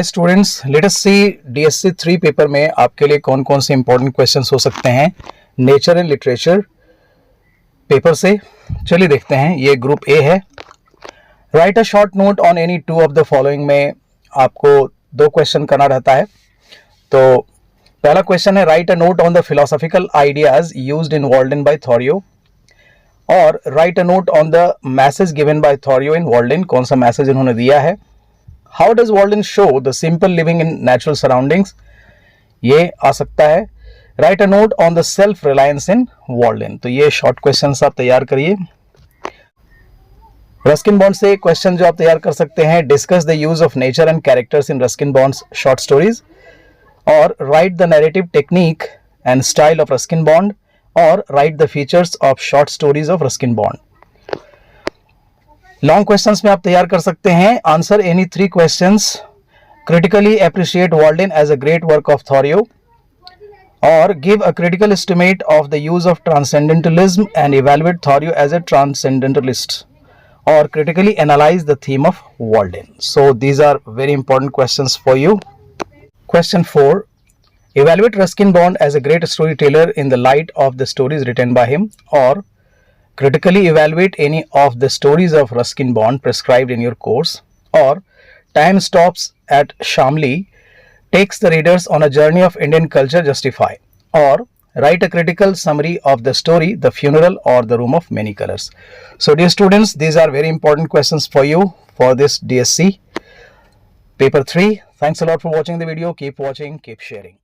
Hi students, let us सी DSE-3 paper में आपके लिए कौन कौन से इंपॉर्टेंट क्वेश्चंस हो सकते हैं नेचर एंड लिटरेचर पेपर से। चलिए देखते हैं। ये ग्रुप ए है। Write a short note on any two of the following में आपको 2 क्वेश्चन करना रहता है। तो पहला क्वेश्चन है write a note on the philosophical ideas used in Walden by Thoreau, और write a note on the message given by Thoreau in Walden. कौन सा मैसेज इन्होंने दिया है। How does Walden show the simple living in natural surroundings? ये आ सकता है। Write a note on the self-reliance in Walden। तो ये शॉर्ट क्वेश्चंस आप तैयार करिए। रस्किन बॉन्ड से क्वेश्चन जो आप तैयार कर सकते हैं, discuss the use of nature and characters in Ruskin Bond's short stories, और write the narrative technique and style of Ruskin Bond, और write the features of short stories of Ruskin Bond. Long questions में आप तैयार कर सकते हैं। Answer any 3 questions, critically appreciate Walden as a great work of Thoreau, और give a critical estimate of the use of transcendentalism and evaluate थॉरियो as a transcendentalist, और critically analyze the theme of Walden. So these are very important questions for you. Question 4. Evaluate Ruskin Bond as a great storyteller in the light of the stories written by him, or critically evaluate any of the stories of Ruskin Bond prescribed in your course, or Time Stops at Shamli takes the readers on a journey of Indian culture justify, or write a critical summary of the story The Funeral or The Room of Many Colors. So dear students, these are very important questions for you for this DSC paper 3. Thanks a lot for watching the video. Keep watching, keep sharing.